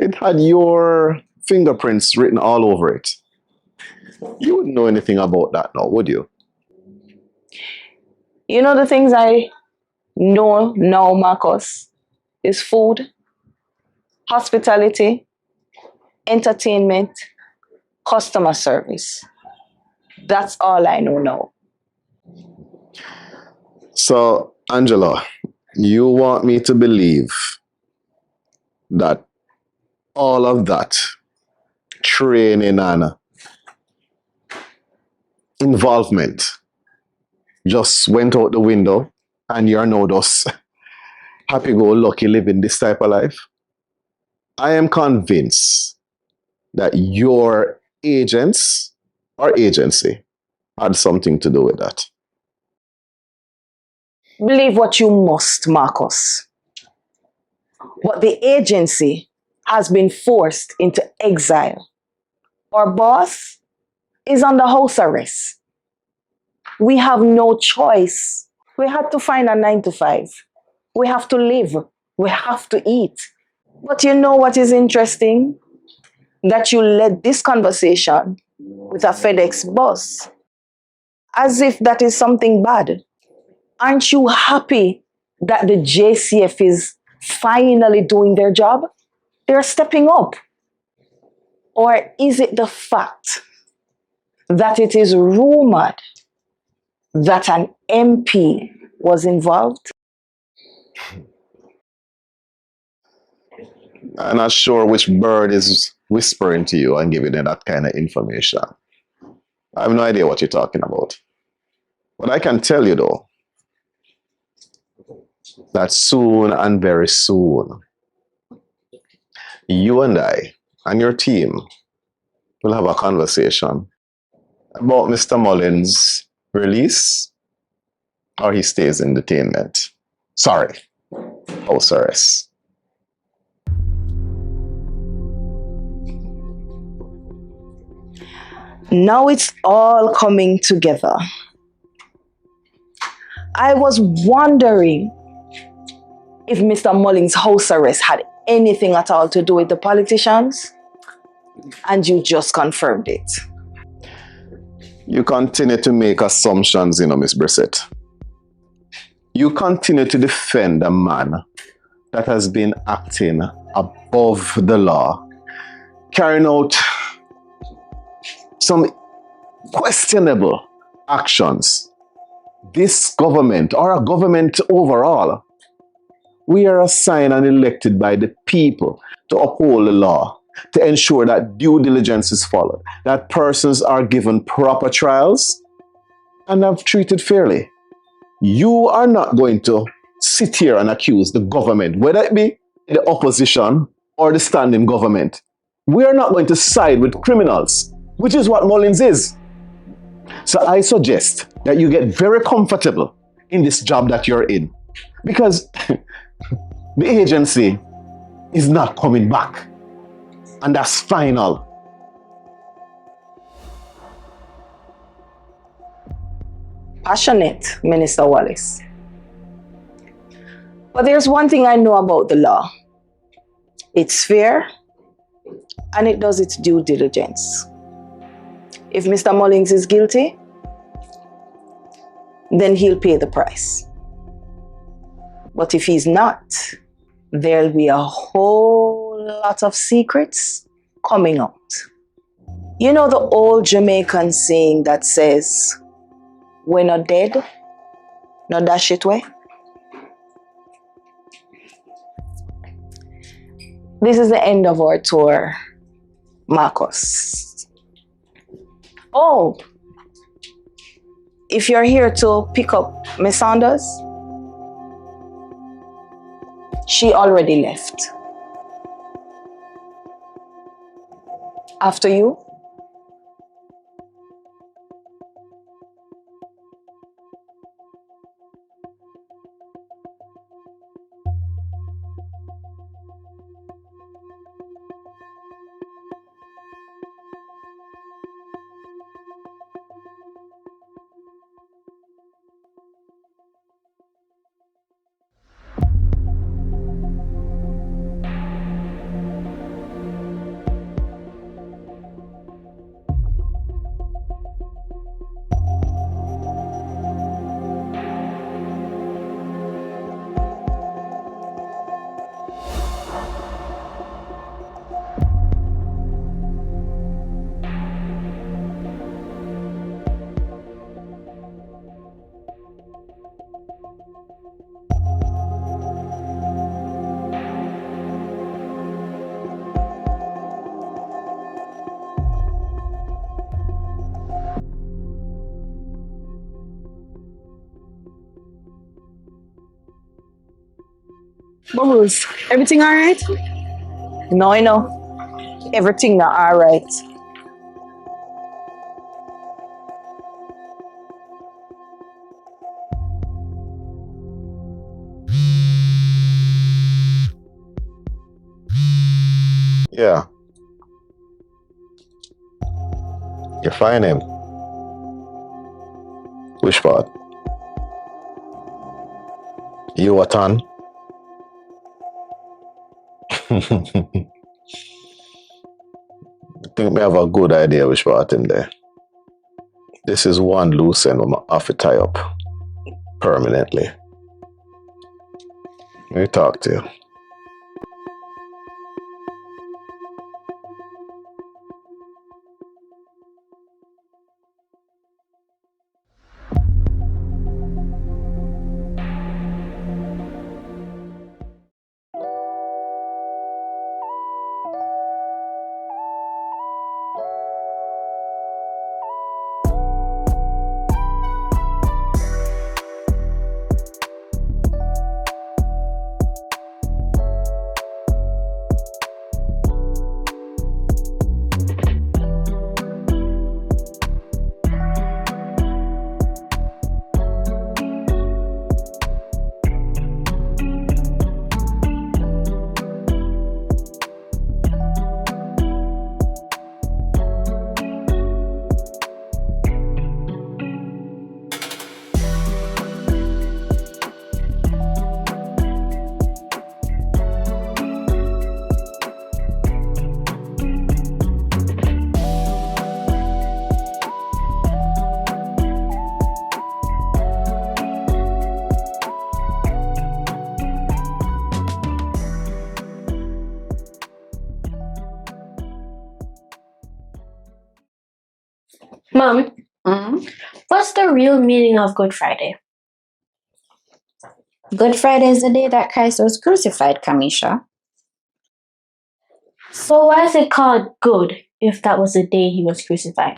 It had your fingerprints written all over it. You wouldn't know anything about that now, would you? You know the things I know now, Marcus, is food, hospitality, entertainment, customer service. That's all I know now. So, Angela, you want me to believe that all of that training and involvement just went out the window and you're now just happy-go-lucky living this type of life? I am convinced that your agents or agency had something to do with that. Believe what you must, Marcus. But the agency has been forced into exile. Our boss is under house arrest. We have no choice. We had to find a 9 to 5. We have to live. We have to eat. But you know what is interesting? That you led this conversation with a FedEx boss. As if that is something bad. Aren't you happy that the JCF is finally doing their job? They're stepping up. Or is it the fact that it is rumored that an MP was involved? I'm not sure which bird is whispering to you and giving you that kind of information. I have no idea what you're talking about. But I can tell you though, that soon and very soon, you and I and your team will have a conversation about Mr. Mullins' release or he stays in detainment. Sorry, house arrest. Now it's all coming together. I was wondering if Mr. Mullins' house arrest had anything at all to do with the politicians, and you just confirmed it. You continue to make assumptions, Miss Brissett. You continue to defend a man that has been acting above the law, carrying out some questionable actions. This government, or a government overall, we are assigned and elected by the people to uphold the law, to ensure that due diligence is followed, that persons are given proper trials and are treated fairly. You are not going to sit here and accuse the government, whether it be the opposition or the standing government. We are not going to side with criminals, which is what Mullins is. So I suggest that you get very comfortable in this job that you're in, because the agency is not coming back, and that's final. Passionate, Minister Wallace. But there's one thing I know about the law. It's fair, and it does its due diligence. If Mr. Mullins is guilty, then he'll pay the price. But if he's not, there'll be a whole lot of secrets coming out. You know the old Jamaican saying that says, "We're not dead, not that shit way." This is the end of our tour, Marcus. Oh, if you're here to pick up Miss Saunders, she already left. After you. Bubbles, everything all right? No, you know, everything not all right. Yeah. You find him. Which part? You what on? I think we have a good idea which part him there. This is one loose end we have to tie up permanently. Let me talk to you. Mom, what's the real meaning of Good Friday? Good Friday is the day that Christ was crucified, Kamisha. So why is it called good if that was the day he was crucified?